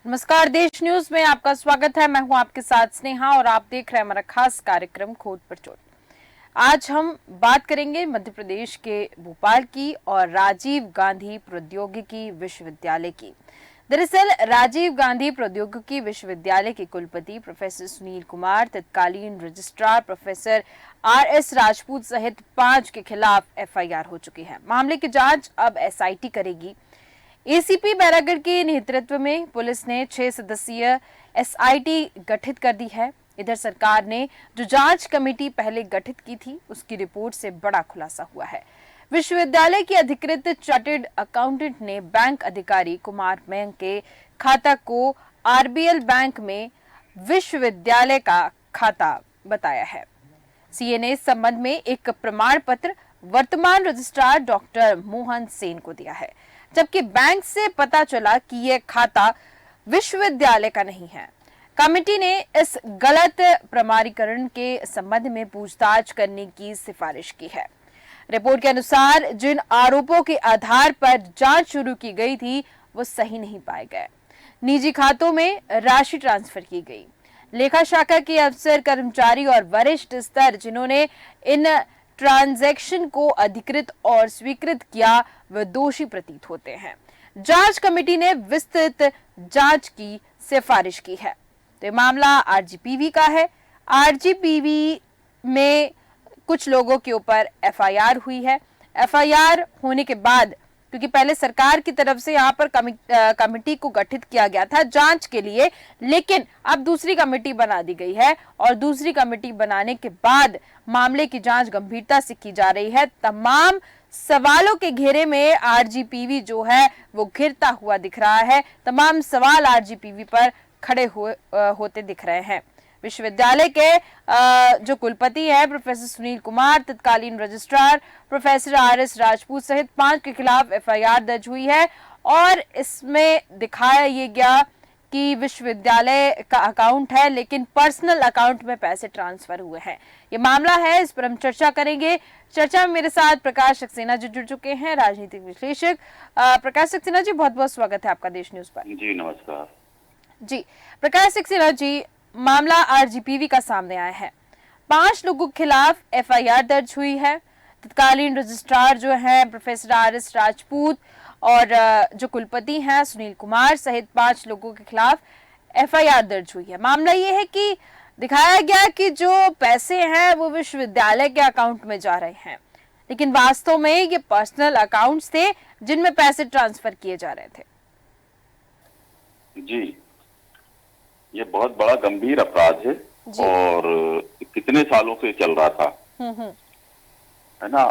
नमस्कार, देश न्यूज में आपका स्वागत है। मैं हूं आपके साथ स्नेहा और आप देख रहे हैं हमारा खास कार्यक्रम खोज पर चोट। आज हम बात करेंगे मध्य प्रदेश के भोपाल की और राजीव गांधी प्रौद्योगिकी विश्वविद्यालय की। दरअसल राजीव गांधी प्रौद्योगिकी विश्वविद्यालय के कुलपति प्रोफेसर सुनील कुमार, तत्कालीन रजिस्ट्रार प्रोफेसर RS राजपूत सहित 5 के खिलाफ FIR हो चुकी है। मामले की जांच अब SIT करेगी। ACP बैरागढ़ के नेतृत्व में पुलिस ने 6 सदस्यीय SIT गठित कर दी है। इधर सरकार ने जो जांच कमेटी पहले गठित की थी, उसकी रिपोर्ट से बड़ा खुलासा हुआ है। विश्वविद्यालय की अधिकृत चार्टर्ड अकाउंटेंट ने बैंक अधिकारी कुमार मैंग के खाता को RBL बैंक में विश्वविद्यालय का खाता बताया है। CA ने इस संबंध में एक प्रमाण पत्र वर्तमान रजिस्ट्रार डॉक्टर मोहन सेन को दिया है, जबकि बैंक से पता चला कि यह खाता विश्वविद्यालय का नहीं है। कमेटी ने इस गलत प्रमाणीकरण के संबंध में पूछताछ करने की सिफारिश की है। रिपोर्ट के अनुसार जिन आरोपों के आधार पर जांच शुरू की गई थी, वो सही नहीं पाए गए। निजी खातों में राशि ट्रांसफर की गई। लेखा शाखा के अफसर, कर्मचारी और वरिष्ठ स्तर जिन्होंने इन ट्रांजैक्शन को अधिकृत और स्वीकृत किया, वे दोषी प्रतीत होते हैं। जांच कमेटी ने विस्तृत जांच की सिफारिश की है। तो ये मामला RGPV का है। RGPV में कुछ लोगों के ऊपर FIR हुई है। FIR होने के बाद, क्योंकि पहले सरकार की तरफ से यहाँ पर कमेटी को गठित किया गया था जांच के लिए, लेकिन अब दूसरी कमेटी बना दी गई है और दूसरी कमेटी बनाने के बाद मामले की जांच गंभीरता से की जा रही है। तमाम सवालों के घेरे में RGPV जो है वो घिरता हुआ दिख रहा है। तमाम सवाल RGPV पर खड़े होते दिख रहे हैं। विश्वविद्यालय के जो कुलपति है प्रोफेसर सुनील कुमार, तत्कालीन रजिस्ट्रार प्रोफेसर RS राजपूत सहित 5 के खिलाफ FIR दर्ज हुई है और इसमें दिखाया ये गया कि विश्वविद्यालय का अकाउंट है, लेकिन पर्सनल अकाउंट में पैसे ट्रांसफर हुए हैं। ये मामला है, इस पर हम चर्चा करेंगे। चर्चा में मेरे साथ प्रकाश सक्सेना जी जुड़ चुके हैं, राजनीतिक विश्लेषक। प्रकाश सक्सेना जी, बहुत बहुत स्वागत है आपका देश न्यूज पर। जी नमस्कार जी प्रकाश सक्सेना जी, मामला RGPV का सामने आया है। 5 लोगों के खिलाफ FIR दर्ज हुई है। तत्कालीन रजिस्ट्रार जो है प्रोफेसर RS राजपूत और जो कुलपति हैं सुनील कुमार सहित 5 लोगों के खिलाफ FIR दर्ज हुई है। मामला ये है कि दिखाया गया कि जो पैसे हैं वो विश्वविद्यालय के अकाउंट में जा रहे हैं, लेकिन वास्तव में ये पर्सनल अकाउंट्स थे जिनमें पैसे ट्रांसफर किए जा रहे थे। जी, ये बहुत बड़ा गंभीर अपराध है और कितने सालों से चल रहा था, है ना।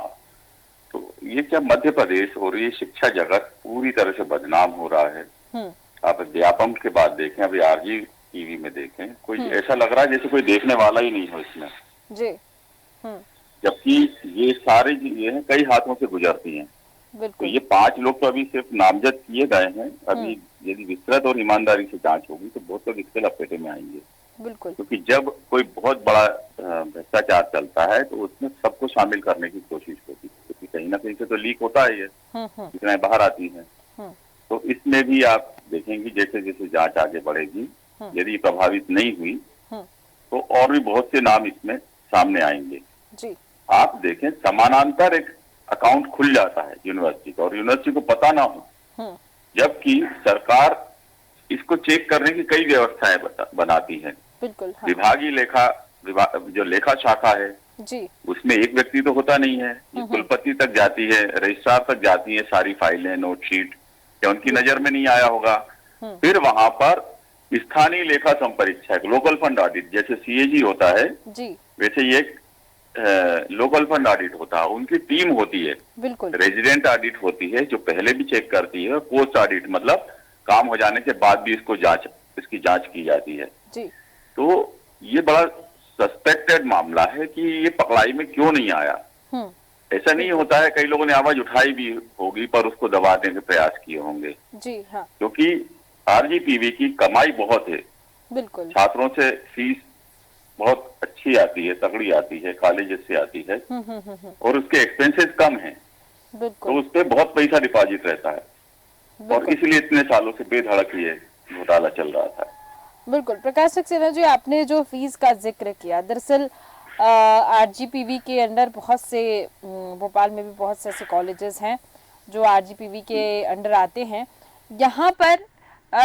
तो ये क्या मध्य प्रदेश और ये शिक्षा जगत पूरी तरह से बदनाम हो रहा है। आप व्यापम के बाद देखें, अभी RGPV में देखें, कोई ऐसा लग रहा है जैसे कोई देखने वाला ही नहीं हो इसमें जी। जबकि ये सारे ये हैं, कई हाथों से गुजरती हैं। तो ये 5 लोग तो अभी सिर्फ नामजद किए गए हैं। अभी यदि विस्तृत और ईमानदारी से जांच होगी तो बहुत लोग इसके लपेटे में आएंगे। बिल्कुल, क्योंकि जब कोई बहुत बड़ा भ्रष्टाचार चलता है तो उसमें सबको शामिल करने की कोशिश होती है, क्योंकि कहीं ना कहीं से तो लीक होता है, ये सूचनाएं बाहर आती हैं। तो इसमें भी आप देखेंगे जैसे जैसे जांच आगे बढ़ेगी, यदि प्रभावित नहीं हुई तो और भी बहुत से नाम इसमें सामने आएंगे। आप देखें, समानांतर एक अकाउंट खुल जाता है यूनिवर्सिटी का और यूनिवर्सिटी को पता ना हो, जबकि सरकार इसको चेक करने की कई व्यवस्थाएं बनाती है। बिल्कुल, हाँ। विभागीय जो लेखा शाखा है जी, उसमें एक व्यक्ति तो होता नहीं है, कुलपति तक जाती है, रजिस्ट्रार तक जाती है सारी फाइलें, नोटशीट, क्या उनकी नजर में नहीं आया होगा। फिर वहां पर स्थानीय लेखा संपरीक्षक, लोकल फंड ऑडिट, जैसे CAG होता है जी, वैसे ये लोकल फंड ऑडिट होता है, उनकी टीम होती है। बिल्कुल, रेजिडेंट ऑडिट होती है जो पहले भी चेक करती है, पोस्ट ऑडिट मतलब काम हो जाने के बाद भी इसकी जांच की जाती है जी। तो ये बड़ा सस्पेक्टेड मामला है कि ये पकड़ाई में क्यों नहीं आया। ऐसा नहीं होता है, कई लोगों ने आवाज उठाई भी होगी पर उसको दबाने के प्रयास किए होंगे जी, हाँ। क्योंकि RGPV की कमाई बहुत है। बिल्कुल, छात्रों से फीस बहुत अच्छी आती है, तगड़ी आती है, कॉलेज से आती है और उसके एक्सपेंसेस कम है, तो उस पर बहुत पैसा डिपॉजिट रहता है और इसलिए इतने सालों से बेधड़क ये घोटाला चल रहा था। बिल्कुल प्रकाश सक्सेना जी, आपने जो फीस का जिक्र किया, दरअसल आरजीपीवी के अंडर बहुत से भोपाल में भी बहुत से ऐसे कॉलेजेस हैं जो आरजीपीवी के अंडर आते हैं। यहाँ पर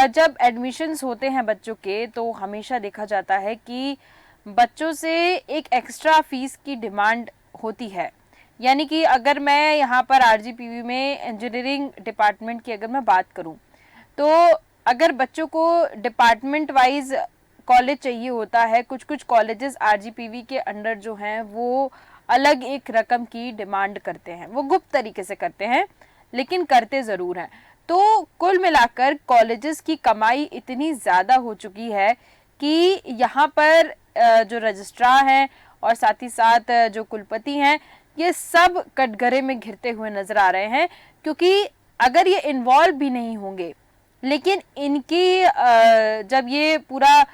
जब एडमिशन्स होते हैं बच्चों के, तो हमेशा देखा जाता है कि बच्चों से एक एक्स्ट्रा फीस की डिमांड होती है। यानी कि अगर मैं यहाँ पर आरजीपीवी में इंजीनियरिंग डिपार्टमेंट की अगर मैं बात करूँ, तो अगर बच्चों को डिपार्टमेंट वाइज कॉलेज चाहिए होता है, कुछ कुछ कॉलेजेस आरजीपीवी के अंडर जो हैं वो अलग एक रकम की डिमांड करते हैं। वो गुप्त तरीके से करते हैं लेकिन करते ज़रूर हैं। तो कुल मिलाकर कॉलेजेस की कमाई इतनी ज़्यादा हो चुकी है कि यहाँ पर जो रजिस्ट्रार हैं और साथ ही साथ जो कुलपति हैं, ये सब कटघरे में घिरते हुए नजर आ रहे हैं। क्योंकि अगर ये इन्वॉल्व भी नहीं होंगे, लेकिन इनकी जब ये पूरा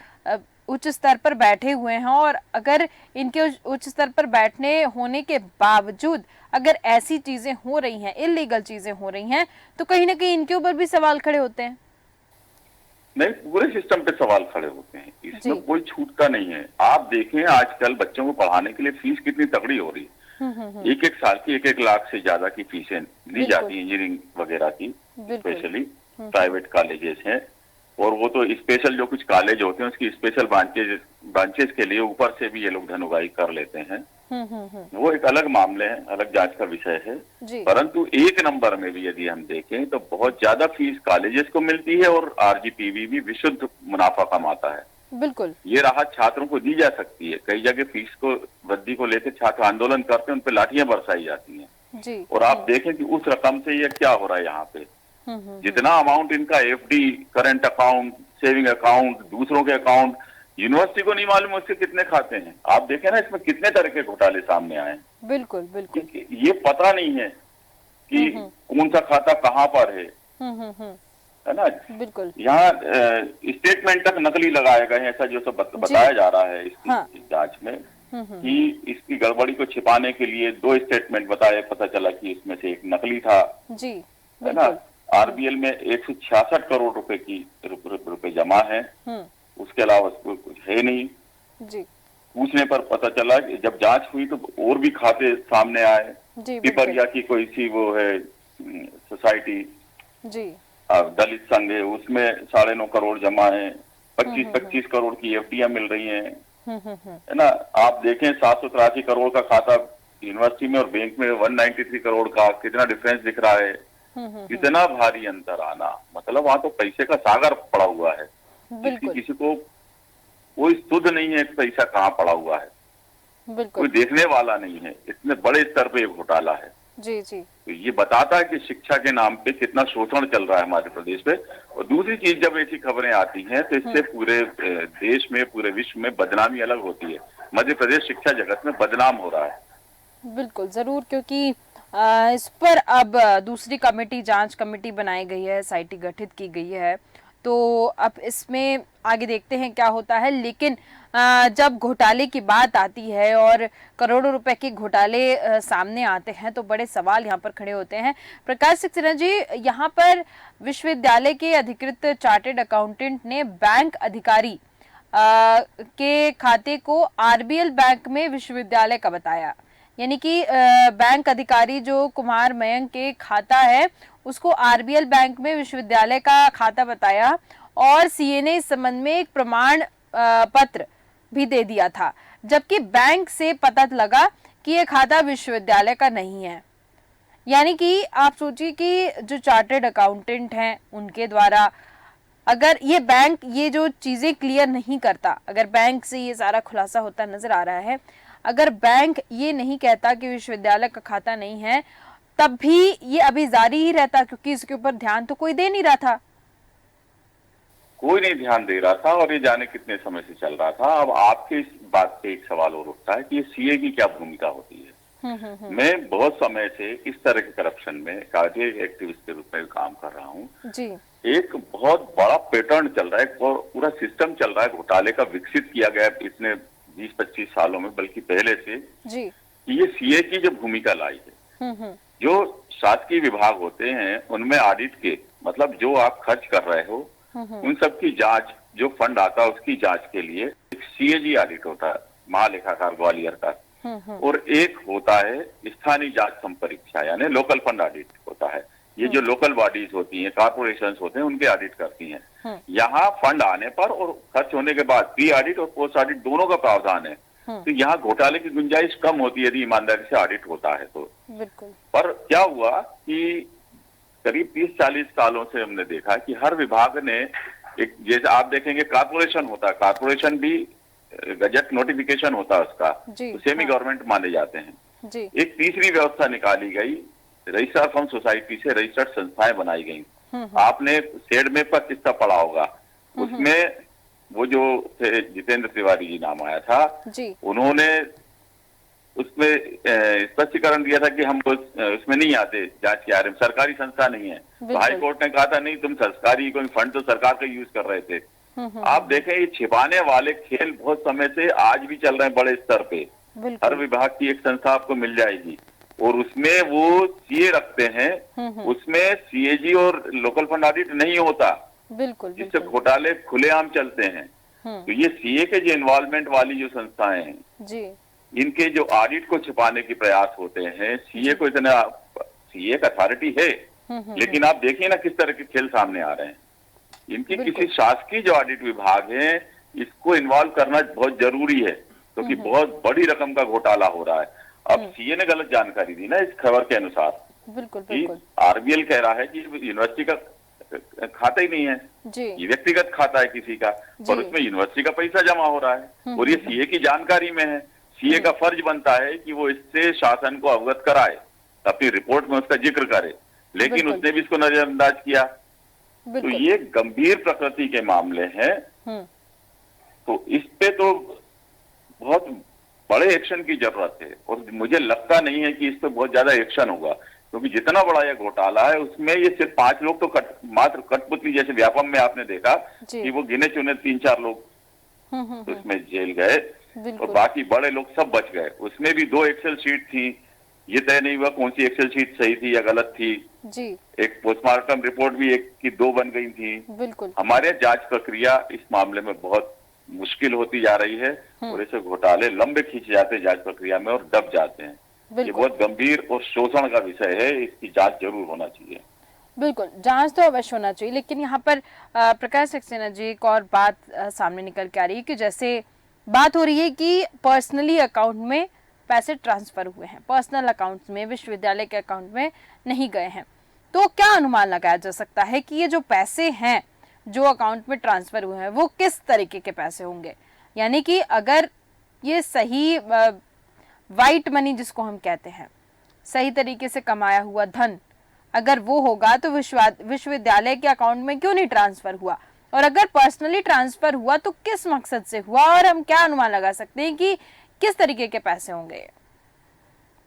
उच्च स्तर पर बैठे हुए हैं और अगर इनके उच्च स्तर पर बैठने होने के बावजूद अगर ऐसी चीजें हो रही हैं, इलीगल चीजें हो रही हैं, तो कहीं ना कहीं इनके ऊपर भी सवाल खड़े होते हैं। नहीं, पूरे सिस्टम पे सवाल खड़े होते हैं, इसमें कोई छूटता नहीं है। आप देखें आजकल बच्चों को पढ़ाने के लिए फीस कितनी तगड़ी हो रही है। एक एक साल की 1-1 लाख से ज्यादा की फीसें ली जाती है इंजीनियरिंग वगैरह की, स्पेशली प्राइवेट कॉलेजेस हैं। और वो तो स्पेशल जो कुछ कॉलेज होते हैं उसकी स्पेशल ब्रांचेस के लिए ऊपर से भी ये लोग धन उगाही कर लेते हैं। वो एक अलग मामले है, अलग जांच का विषय है। परंतु एक नंबर में भी यदि हम देखें तो बहुत ज्यादा फीस कॉलेजेस को मिलती है और आरजीपीवी भी विशुद्ध मुनाफा कमाता है। बिल्कुल, ये राहत छात्रों को दी जा सकती है। कई जगह फीस को वृद्धि को लेकर छात्र आंदोलन करते हैं, उन पर लाठियां बरसाई जाती हैं। और आप देखें कि उस रकम से ये क्या हो रहा है यहाँ पे। जितना अमाउंट इनका FD, current account, saving account, दूसरों के अकाउंट, यूनिवर्सिटी को नहीं मालूम उसके कितने खाते हैं। आप देखें ना, इसमें कितने तरह के घोटाले सामने आए। बिल्कुल बिल्कुल, ये पता नहीं है कि कौन सा खाता कहाँ पर है ना। बिल्कुल, यहाँ स्टेटमेंट तक नकली लगाए गए हैं, ऐसा जो सब बताया जा रहा है इसकी जांच में कि इसकी गड़बड़ी को छिपाने के लिए 2 स्टेटमेंट बताए, पता चला कि इसमें से एक नकली था। जी, है ना। आरबीएल में 166 करोड़ रुपए जमा है, उसके अलावा कुछ है नहीं। जी, पूछने पर पता चला कि जब जांच हुई तो और भी खाते सामने आए। पिपरिया की कोई सी वो है सोसाइटी, जी, दलित संघ है, उसमें 9.5 करोड़ जमा है। 25-25 करोड़ की एफडीआं मिल रही हैं, है ना। आप देखें 783 करोड़ का खाता यूनिवर्सिटी में और बैंक में 193 करोड़ का, कितना डिफरेंस दिख रहा है। इतना भारी अंतर आना, मतलब वहां तो पैसे का सागर पड़ा हुआ है। किसी को कोई सुध नहीं है पैसा कहाँ पड़ा हुआ है, कोई देखने वाला नहीं है। इतने बड़े स्तर पे घोटाला है। जी जी, तो ये बताता है कि शिक्षा के नाम पे कितना शोषण चल रहा है हमारे प्रदेश में। और दूसरी चीज, जब ऐसी खबरें आती हैं तो इससे पूरे देश में, पूरे विश्व में बदनामी अलग होती है। मध्य प्रदेश शिक्षा जगत में बदनाम हो रहा है। बिल्कुल जरूर, क्योंकि इस पर अब दूसरी कमेटी, जांच कमेटी बनाई गई है, एसआईटी गठित की गई है। तो अब इसमें आगे देखते हैं क्या होता है। लेकिन जब घोटाले की बात आती है और करोड़ों रुपए के घोटाले सामने आते हैं तो बड़े सवाल यहाँ पर खड़े होते हैं। प्रकाश सक्सेना जी, यहाँ पर विश्वविद्यालय के अधिकृत चार्टेड अकाउंटेंट ने बैंक अधिकारी के खाते को आरबीएल बैंक में विश्वविद्यालय का बताया। यानी कि बैंक अधिकारी जो कुमार मयंक के खाता है उसको आरबीएल बैंक में विश्वविद्यालय का खाता बताया और सीए ने इस संबंध में एक प्रमाण पत्र भी दे दिया था, जबकि बैंक से पता लगा कि यह खाता विश्वविद्यालय का नहीं है। यानी कि आप सोचिए कि जो चार्टर्ड अकाउंटेंट हैं उनके द्वारा अगर ये बैंक ये जो चीजें क्लियर नहीं करता, अगर बैंक से ये सारा खुलासा होता नजर आ रहा है, अगर बैंक ये नहीं कहता कि विश्वविद्यालय का खाता नहीं है, तब भी ये अभी जारी ही रहता, क्योंकि इसके ऊपर ध्यान तो कोई दे नहीं रहा था। कोई नहीं ध्यान दे रहा था और ये जाने कितने समय से चल रहा था। अब आपके इस बात पे एक सवाल और उठता है कि ये सीए की क्या भूमिका होती है। मैं बहुत समय से इस तरह के करप्शन में कार्डियक एक्टिविस्ट के रूप में काम कर रहा हूँ। एक बहुत बड़ा पैटर्न चल रहा है, पूरा सिस्टम चल रहा है घोटाले का, विकसित किया गया इसने 20-25 सालों में, बल्कि पहले से जी। ये सीए की जो भूमिका लाई है, जो शासकीय विभाग होते हैं उनमें ऑडिट के, मतलब जो आप खर्च कर रहे हो उन सब की जांच, जो फंड आता है उसकी जांच के लिए एक सीएजी ऑडिट होता है, महालेखाकार ग्वालियर का, और एक होता है स्थानीय जांच संपरीक्षा यानी लोकल फंड ऑडिट होता है। ये जो लोकल बॉडीज होती हैं, कॉर्पोरेशन होते हैं, उनके ऑडिट करती हैं। यहाँ फंड आने पर और खर्च होने के बाद प्री ऑडिट और पोस्ट ऑडिट दोनों का प्रावधान है। तो यहाँ घोटाले की गुंजाइश कम होती है यदि ईमानदारी से ऑडिट होता है तो। बिल्कुल। पर क्या हुआ कि करीब 30-40 सालों से हमने देखा कि हर विभाग ने एक, जैसे आप देखेंगे कॉर्पोरेशन होता है, कॉर्पोरेशन भी गजट नोटिफिकेशन होता है उसका, तो सेमी गवर्नमेंट माने जाते हैं जी। एक तीसरी व्यवस्था निकाली गई, रजिस्ट्रार फर्म सोसाइटी से रजिस्टर्ड संस्थाएं बनाई गई। आपने सेड में पर किस्सा पढ़ा होगा, उसमें वो जो थे जितेंद्र तिवारी जी नाम आया था जी। उन्होंने उसमें स्पष्टीकरण दिया था कि हम उसमें नहीं आते जांच के आरे में, सरकारी संस्था नहीं है। तो हाई कोर्ट ने कहा था नहीं, तुम सरकारी कोई फंड तो सरकार का यूज कर रहे थे। आप देखें ये छिपाने वाले खेल बहुत समय से आज भी चल रहे हैं बड़े स्तर पे। हर विभाग की एक संस्था आपको मिल जाएगी और उसमें वो सीए रखते हैं, उसमें सीएजी और लोकल फंड ऑडिट नहीं होता, बिल्कुल, जिससे घोटाले खुलेआम चलते हैं। तो ये सीए के जो इन्वॉल्वमेंट वाली जो संस्थाएं हैं जी, इनके जो ऑडिट को छिपाने के प्रयास होते हैं, सीए को इतना, सीए का अथॉरिटी है लेकिन आप देखिए ना किस तरह के खेल सामने आ रहे हैं। इनकी किसी शासकीय जो ऑडिट विभाग है इसको इन्वॉल्व करना बहुत जरूरी है, क्योंकि बहुत बड़ी रकम का घोटाला हो रहा है। अब सीए ने गलत जानकारी दी ना इस खबर के अनुसार, बिल्कुल आरबीएल कह रहा है कि यूनिवर्सिटी का खाता ही नहीं है जी, ये व्यक्तिगत खाता है किसी का, पर उसमें यूनिवर्सिटी का पैसा जमा हो रहा है और ये सीए की जानकारी में है। सीए का फर्ज बनता है कि वो इससे शासन को अवगत कराए, अपनी रिपोर्ट में उसका जिक्र करे, लेकिन उसने भी इसको नजरअंदाज किया। तो ये गंभीर प्रकृति के मामले हैं, तो इस पे तो बहुत बड़े एक्शन की जरूरत है और मुझे लगता नहीं है कि इस पे बहुत ज्यादा एक्शन होगा, क्योंकि जितना बड़ा यह घोटाला है उसमें ये सिर्फ 5 लोग तो मात्र कठपुतली, जैसे व्यापम में आपने देखा कि वो गिने चुने 3-4 लोग तो उसमें जेल गए और बाकी बड़े लोग सब बच गए। उसमें भी 2 एक्सेल शीट थी, ये तय नहीं हुआ कौन सी एक्सेल शीट सही थी या गलत थी जी। एक पोस्टमार्टम रिपोर्ट भी 1 की 2 बन गई थी। बिल्कुल। हमारे जांच प्रक्रिया इस मामले में बहुत मुश्किल होती जा रही है और ऐसे घोटाले लंबे खींचे जाते हैं जांच प्रक्रिया में और दब जाते हैं। ये बहुत गंभीर और शोषण का विषय है, इसकी जांच जरूर होना चाहिए। बिल्कुल, जांच तो अवश्य होना चाहिए, लेकिन यहाँ पर प्रकाश सक्सेना जी एक और बात सामने निकल के आ रही है कि जैसे बात हो रही है कि पर्सनली अकाउंट में पैसे ट्रांसफर हुए हैं, पर्सनल अकाउंट में, विश्वविद्यालय के अकाउंट में नहीं गए हैं, तो क्या अनुमान लगाया जा सकता है कि ये जो पैसे हैं जो अकाउंट में ट्रांसफर हुए हैं वो किस तरीके के पैसे होंगे? यानी कि अगर ये सही वाइट मनी जिसको हम कहते हैं, सही तरीके से कमाया हुआ धन अगर वो होगा तो विश्वविद्यालय के अकाउंट में क्यों नहीं ट्रांसफर हुआ, और अगर पर्सनली ट्रांसफर हुआ तो किस मकसद से हुआ, और हम क्या अनुमान लगा सकते हैं कि किस तरीके के पैसे होंगे?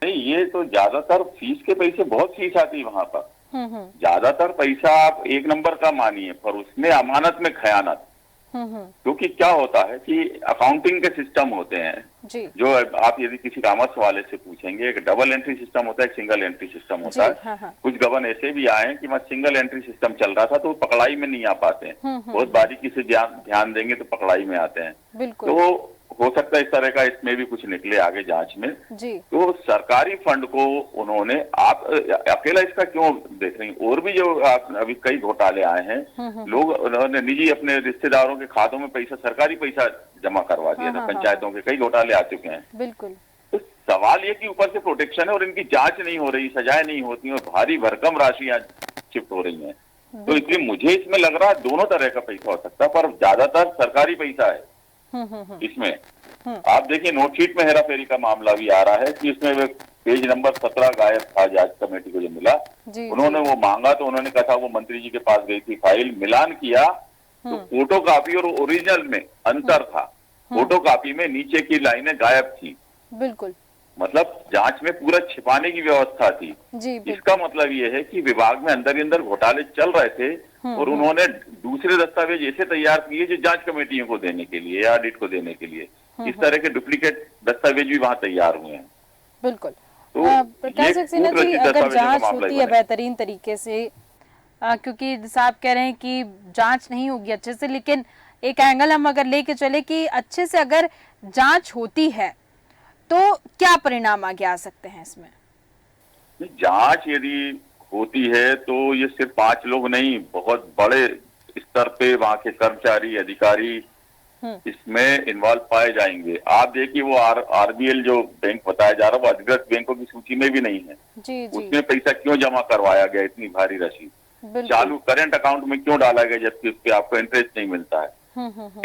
नहीं, ये तो ज्यादातर फीस के पैसे, बहुत फीस आती है वहां पर, ज्यादातर पैसा आप 1 नंबर का मानिए, पर उसमें अमानत में खयानत। क्योंकि क्या होता है कि अकाउंटिंग के सिस्टम होते हैं जी। जो आप यदि किसी कॉमर्स वाले से पूछेंगे, एक डबल एंट्री सिस्टम होता है, एक सिंगल एंट्री सिस्टम होता है। हाँ। कुछ गवर्न ऐसे भी आए कि मैं सिंगल एंट्री सिस्टम चल रहा था तो पकड़ाई में नहीं आ पाते हैं, बहुत बारीकी से ध्यान देंगे तो पकड़ाई में आते हैं। तो हो सकता है इस तरह का इसमें भी कुछ निकले आगे जांच में जी। तो सरकारी फंड को उन्होंने, आप अकेला इसका क्यों देख रही, और भी जो अभी कई घोटाले आए हैं, लोग उन्होंने निजी अपने रिश्तेदारों के खातों में पैसा, सरकारी पैसा जमा करवा दिया था। पंचायतों के कई घोटाले आ चुके हैं। बिल्कुल। तो सवाल ये कि ऊपर से प्रोटेक्शन है और इनकी जांच नहीं हो रही, सजाएं नहीं होती और भारी भरकम राशियां शिफ्ट हो रही है। तो इसलिए मुझे इसमें लग रहा है दोनों तरह का पैसा हो सकता है, पर ज्यादातर सरकारी पैसा है इसमें। आप देखिए नोटशीट में हेरा फेरी का मामला भी आ रहा है कि इसमें पेज नंबर 17 गायब था जांच कमेटी को जो मिला, उन्होंने वो मांगा तो उन्होंने कहा था, वो मंत्री जी के पास गई थी, फाइल मिलान किया तो फोटो कॉपी और ओरिजिनल में अंतर था। फोटो कॉपी में नीचे की लाइनें गायब थी। बिल्कुल। मतलब जांच में पूरा छिपाने की व्यवस्था थी जी। इसका मतलब ये है कि विभाग में अंदर ही अंदर घोटाले चल रहे थे और उन्होंने दूसरे दस्तावेज ऐसे तैयार किए जो जांच कमेटियों को देने के लिए, ऑडिट को देने के लिए, इस तरह के डुप्लीकेट दस्तावेज भी वहां तैयार हुए हैं। बिल्कुल। तो प्रकाश सक्सेना जी, अगर जांच होती है बेहतरीन तरीके से क्योंकि जैसा आप कह रहे हैं कि जांच नहीं होगी अच्छे से, लेकिन एक एंगल हम अगर लेके चले कि अच्छे से अगर जांच होती है तो क्या परिणाम आगे आ सकते हैं इसमें? जांच यदि होती है तो ये सिर्फ 5 लोग नहीं, बहुत बड़े स्तर पे वहां के कर्मचारी, अधिकारी इसमें इन्वॉल्व पाए जाएंगे। आप देखिए वो आरबीएल जो बैंक बताया जा रहा है वो अधिकृत बैंकों की सूची में भी नहीं है। जी जी। उसमें पैसा क्यों जमा करवाया गया, इतनी भारी राशि चालू करेंट अकाउंट में क्यों डाला गया जबकि उस पर आपको इंटरेस्ट नहीं मिलता है।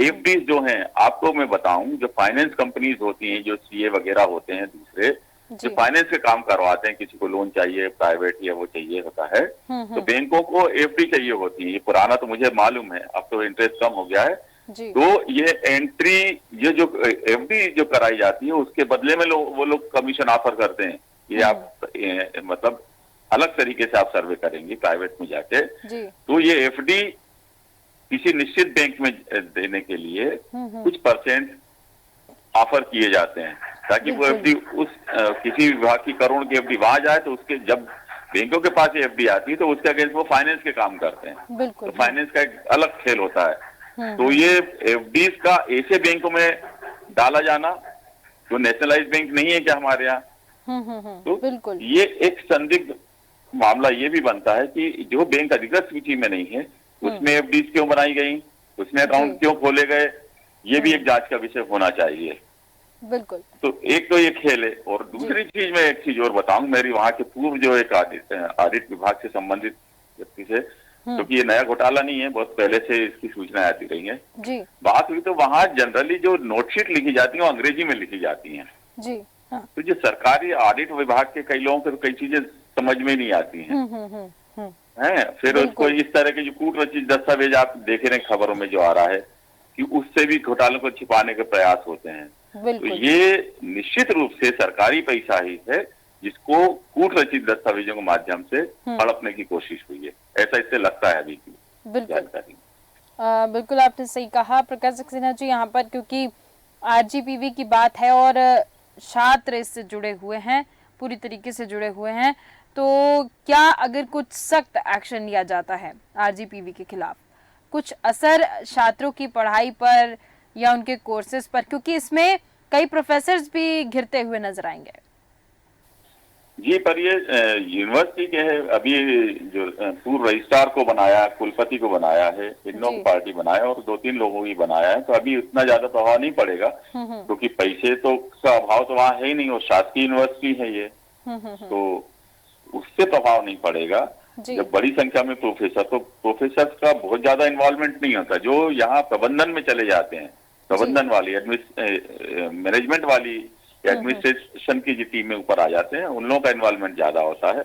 एफडीज जो हैं, आपको मैं बताऊं, जो फाइनेंस कंपनीज होती हैं, जो सीए वगैरह होते हैं, दूसरे जो फाइनेंस के काम करवाते हैं, किसी को लोन चाहिए प्राइवेट या वो चाहिए होता है, तो बैंकों को एफडी चाहिए होती है। ये पुराना तो मुझे मालूम है, अब तो इंटरेस्ट कम हो गया है। तो ये एंट्री, ये जो एफडी जो कराई जाती है उसके बदले में वो लोग कमीशन ऑफर करते हैं। ये आप मतलब अलग तरीके से आप सर्वे करेंगे प्राइवेट में जाके, तो ये एफडी किसी निश्चित बैंक में देने के लिए कुछ परसेंट ऑफर किए जाते हैं ताकि वो एफडी उस किसी विभाग की करोड़ की एफडी वहां जाए, तो उसके जब बैंकों के पास एफडी आती है तो उसके अगेंस्ट वो फाइनेंस के काम करते हैं। तो फाइनेंस का एक अलग खेल होता है। तो ये एफडीज का ऐसे बैंकों में डाला जाना जो नेशनलाइज बैंक नहीं है क्या हमारे यहाँ, तो ये एक संदिग्ध मामला ये भी बनता है कि जो बैंक अधिकृत सूची में नहीं है उसमें एफडीज क्यों बनाई गई, उसमें अकाउंट क्यों खोले गए, ये भी एक जांच का विषय होना चाहिए। बिल्कुल। तो एक तो ये खेल है, और दूसरी चीज मैं एक चीज और बताऊं, मेरी वहां के पूर्व जो एक ऑडिट विभाग से संबंधित व्यक्ति से, क्योंकि ये नया घोटाला नहीं है, बहुत पहले से इसकी सूचनाएं आती रही है, बात हुई तो वहां जनरली जो नोटशीट लिखी जाती है वो अंग्रेजी में लिखी जाती है। तो जो सरकारी ऑडिट विभाग के कई लोगों को तो कई चीजें समझ में नहीं आती हैं। फिर उसको इस तरह के जो कूट रचित दस्तावेज आप देख रहे हैं खबरों में जो आ रहा है कि उससे भी घोटालों को छिपाने के प्रयास होते हैं। तो ये निश्चित रूप से सरकारी पैसा ही है जिसको कूट रचित दस्तावेजों के माध्यम से हड़पने की कोशिश हुई है, ऐसा इससे लगता है अभी की जानकारी। बिल्कुल आपने सही कहा प्रकाश सक्सेना जी यहाँ पर, क्योंकि आरजीपीवी की बात है और छात्र इससे जुड़े हुए हैं, पूरी तरीके से जुड़े हुए हैं, तो क्या अगर कुछ सख्त एक्शन लिया जाता है आरजीपीवी के खिलाफ, कुछ असर छात्रों की पढ़ाई पर या उनके कोर्सेज पर, क्योंकि इसमें कई प्रोफेसर्स भी घिरते हुए नजर आएंगे? जी, पर ये यूनिवर्सिटी के है, अभी जो पूर्व रजिस्ट्रार को बनाया, कुलपति को बनाया है, इन्हों पार्टी बनाया और 2-3 लोगों की बनाया है, तो अभी उतना ज्यादा प्रभाव नहीं पड़ेगा क्योंकि पैसे तो का अभाव तो वहां है ही नहीं और शासकीय यूनिवर्सिटी है ये, तो उससे प्रभाव नहीं पड़ेगा। जब बड़ी संख्या में प्रोफेसर, तो प्रोफेसर का बहुत ज्यादा इन्वॉल्वमेंट नहीं होता। जो यहाँ प्रबंधन में चले जाते हैं, प्रबंधन वाली मैनेजमेंट वाली एडमिनिस्ट्रेशन की जो टीम में ऊपर आ जाते हैं, उन लोगों का इन्वॉल्वमेंट ज्यादा होता है।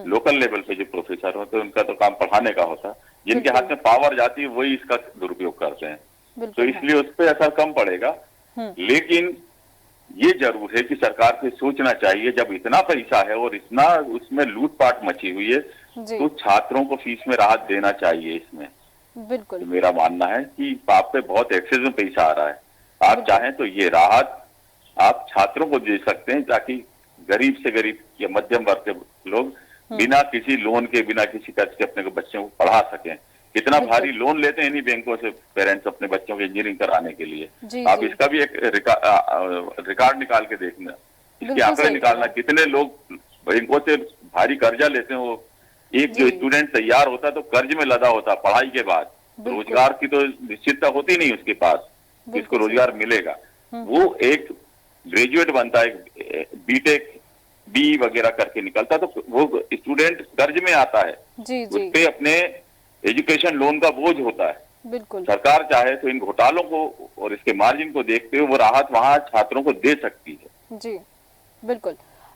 लोकल लेवल पे जो प्रोफेसर होते हैं उनका तो काम पढ़ाने का होता है, जिनके हाथ में पावर जाती है वही इसका दुरुपयोग करते हैं, तो इसलिए उस पर असर कम पड़ेगा। लेकिन ये जरूर है कि सरकार को सोचना चाहिए, जब इतना पैसा है और इतना उसमें लूटपाट मची हुई है तो छात्रों को फीस में राहत देना चाहिए इसमें। बिल्कुल, तो मेरा मानना है कि आप पे बहुत एक्सेस में पैसा आ रहा है, आप चाहें तो ये राहत आप छात्रों को दे सकते हैं ताकि गरीब से गरीब या मध्यम वर्ग के लोग बिना किसी लोन के, बिना किसी कर्ज के अपने बच्चों को पढ़ा सकें। कितना भारी लोन लेते हैं इन्हीं बैंकों से पेरेंट्स अपने बच्चों की इंजीनियरिंग कराने के लिए। आप इसका भी एक रिकॉर्ड निकाल के देखना, इसके आंकड़े निकालना, कितने लोग बैंकों से भारी कर्जा लेते हैं। वो एक जो स्टूडेंट तैयार होता है तो कर्ज में लदा होता है पढ़ाई के बाद, रोजगार की तो निश्चितता होती नहीं उसके पास, जिसको रोजगार मिलेगा। वो एक ग्रेजुएट बनता है, बीटेक बी वगैरह करके निकलता, तो वो स्टूडेंट कर्ज में आता है, उस पे अपने एजुकेशन लोन का बोझ होता है। बिल्कुल, सरकार चाहे तो इन घोटालों को और इसके मार्जिन को देखते हुए वो राहत वहां छात्रों को दे सकती है। जी बिल्कुल।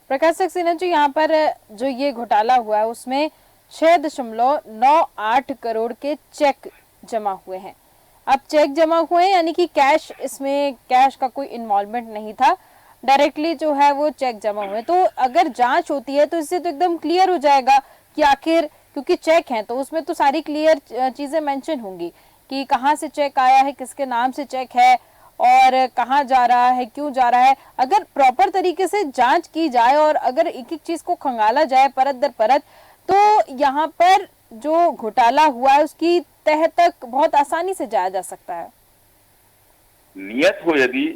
प्रकाश सक्सेना जी, यहाँ पर जो ये घोटाला हुआ है उसमें 6.98 करोड़ के चेक जमा हुए हैं। अब चेक जमा हुए यानी कि कैश, इसमें कैश का कोई इन्वॉल्वमेंट नहीं था, डायरेक्टली जो है वो चेक जमा हुए। तो अगर जांच होती है तो इससे तो एकदम क्लियर हो जाएगा कि आखिर, क्योंकि चेक है तो उसमें तो सारी क्लियर चीजें मेंशन होंगी कि कहाँ से चेक आया है, किसके नाम से चेक है और कहाँ जा रहा है, क्यों जा रहा है। अगर प्रॉपर तरीके से जांच की जाए और अगर एक एक चीज को खंगाला जाए परत दर परत, तो यहाँ पर जो घोटाला हुआ है उसकी तह तक बहुत आसानी से जाया जा सकता है? नियत हो यदि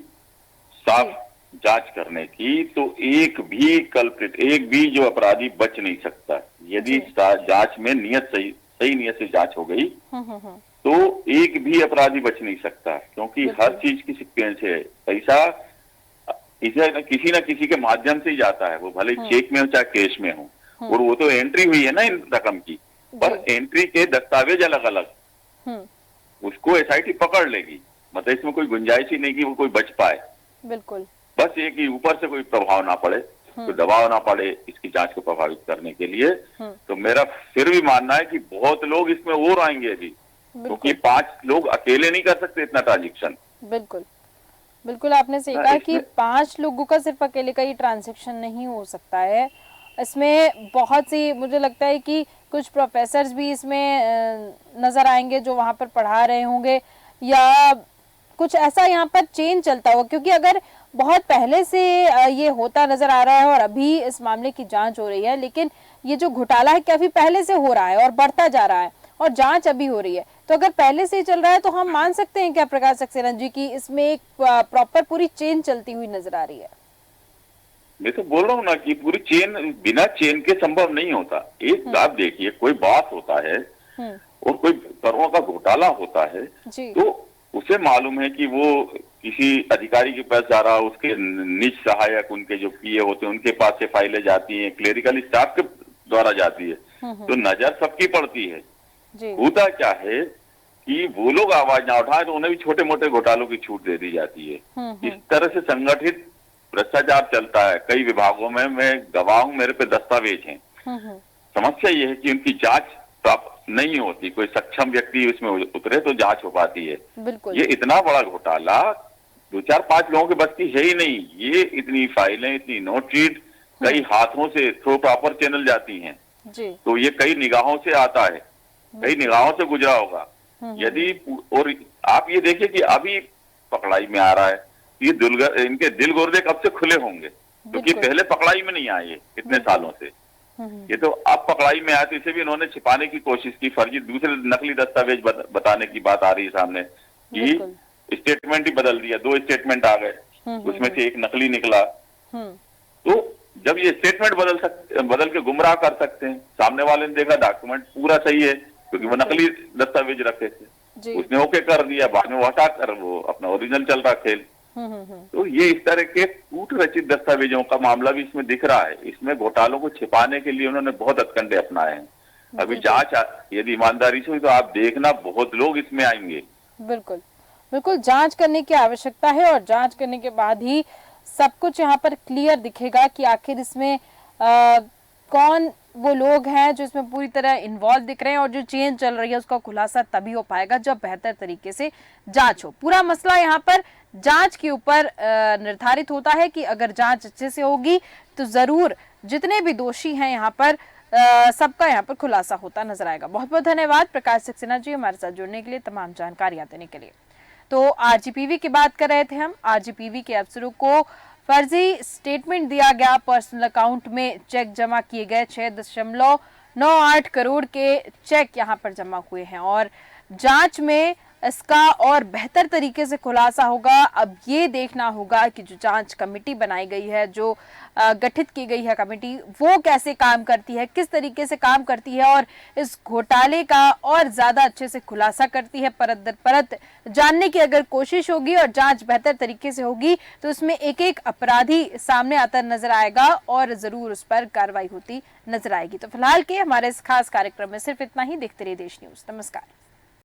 साफ जांच करने की, तो एक भी कल्प्रिट, एक भी जो अपराधी बच नहीं सकता। यदि जांच में नियत सही नियत से जांच हो गई तो एक भी अपराधी बच नहीं सकता, क्योंकि हर चीज की सीक्वेंस है। पैसा किसी न किसी के माध्यम से ही जाता है, वो भले चेक में हो चाहे कैश में हो। और वो तो एंट्री हुई है ना इन रकम की, पर एंट्री के दस्तावेज अलग अलग, उसको एसआईटी पकड़ लेगी। मतलब इसमें कोई गुंजाइश ही नहीं कि वो कोई बच पाए। बिल्कुल। बस ये कि ऊपर से कोई प्रभाव ना पड़े, कोई दबाव ना पड़े इसकी जांच को प्रभावित करने के लिए। तो मेरा फिर भी मानना है कि बहुत लोग इसमें और आएंगे अभी, क्योंकि 5 लोग अकेले नहीं कर सकते इतना ट्रांजेक्शन। बिल्कुल बिल्कुल, आपने सही कहा कि 5 लोगों का सिर्फ अकेले का ही ट्रांजैक्शन नहीं हो सकता है। इसमें बहुत सी, मुझे लगता है कि कुछ प्रोफेसर्स भी इसमें नजर आएंगे जो वहां पर पढ़ा रहे होंगे, या कुछ ऐसा यहाँ पर चेंज चलता होगा। क्योंकि अगर बहुत पहले से ये होता नजर आ रहा है और अभी इस मामले की जांच हो रही है, लेकिन ये जो घोटाला है काफी पहले से हो रहा है और बढ़ता जा रहा है और जांच अभी हो रही है, तो अगर पहले से ही चल रहा है तो हम मान सकते हैं क्या प्रकाश सक्सेना जी की इसमें एक प्रॉपर पूरी चेन चलती हुई नजर आ रही है? मैं तो बोल रहा हूँ ना कि पूरी चेन बिना चेन के संभव नहीं होता। एक आप देखिए, कोई बात होता है और कोई करोड़ों का घोटाला होता है, तो उसे मालूम है कि वो किसी अधिकारी के पास जा रहा, उसके निज सहायक, उनके जो पीए होते हैं उनके पास से फाइलें जाती हैं, क्लेरिकल स्टाफ के द्वारा जाती है, तो नजर सबकी पड़ती है। होता क्या है कि वो लोग आवाज ना उठाए तो उन्हें भी छोटे मोटे घोटालों की छूट दे दी जाती है। इस तरह से संगठित भ्रष्टाचार चलता है कई विभागों में। मैं गवाह हूं, मेरे पे दस्तावेज हैं। समस्या ये है कि उनकी जांच प्राप्त नहीं होती। कोई सक्षम व्यक्ति उसमें उतरे तो जांच हो पाती है। ये इतना बड़ा घोटाला 2-4-5 लोगों के बस की है ही नहीं। ये इतनी फाइलें, इतनी नोटशीट कई हाथों से थ्रू प्रॉपर चैनल जाती हैं, तो ये कई निगाहों से आता है, कई निगाहों से गुजरा होगा। यदि और आप ये देखिए कि अभी पकड़ाई में आ रहा है, ये इनके दिल गुर्दे कब से खुले होंगे, क्योंकि पहले पकड़ाई में नहीं आए इतने सालों से। ये तो अब पकड़ाई में आए तो इसे भी इन्होंने छिपाने की कोशिश की, फर्जी दूसरे नकली दस्तावेज बताने की बात आ रही है सामने कि स्टेटमेंट ही बदल दिया, 2 स्टेटमेंट आ गए, उसमें से एक नकली निकला। तो जब ये स्टेटमेंट बदल के गुमराह कर सकते हैं, सामने वाले ने देखा डॉक्यूमेंट पूरा सही है क्योंकि वो नकली दस्तावेज रखे थे, उसने ओके कर दिया, बाद में वो हटा कर वो अपना ओरिजिनल चल रहा खेल। तो ये इस तरह के कूट रचित दस्तावेजों का मामला भी इसमें दिख रहा है। इसमें घोटालों को छिपाने के लिए उन्होंने बहुत हथकंडे अपनाए हैं। अभी जांच यदि ईमानदारी से हुई तो आप देखना बहुत लोग इसमें आएंगे। बिल्कुल बिल्कुल, जांच करने की आवश्यकता है और जांच करने के बाद ही सब कुछ यहाँ पर क्लियर दिखेगा कि आखिर इसमें कौन वो लोग हैं जो इसमें पूरी तरह इन्वॉल्व दिख रहे हैं, और जो चेन चल रही है उसका खुलासा तभी हो पाएगा जब बेहतर तरीके से जांच हो। पूरा मसला यहाँ पर जांच के ऊपर निर्धारित होता है कि अगर जांच अच्छे से होगी तो जरूर जितने भी दोषी हैं यहाँ पर सबका यहाँ पर खुलासा होता नजर आएगा। बहुत बहुत धन्यवाद प्रकाश सक्सेना जी हमारे साथ जुड़ने के लिए, तमाम जानकारियां देने के लिए। तो आरजीपीवी की बात कर रहे थे हम। आरजीपीवी के अफसरों को फर्जी स्टेटमेंट दिया गया, पर्सनल अकाउंट में चेक जमा किए गए, 6.98 करोड़ के चेक यहां पर जमा हुए हैं और जांच में इसका और बेहतर तरीके से खुलासा होगा। अब ये देखना होगा कि जो जांच कमेटी बनाई गई है, जो गठित की गई है कमेटी, वो कैसे काम करती है, किस तरीके से काम करती है और इस घोटाले का और ज्यादा अच्छे से खुलासा करती है। परत दर परत जानने की अगर कोशिश होगी और जांच बेहतर तरीके से होगी तो उसमें एक एक अपराधी सामने आता नजर आएगा और जरूर उस पर कार्रवाई होती नजर आएगी। तो फिलहाल के हमारे इस खास कार्यक्रम में सिर्फ इतना ही। देखते रहिए देश न्यूज। नमस्कार।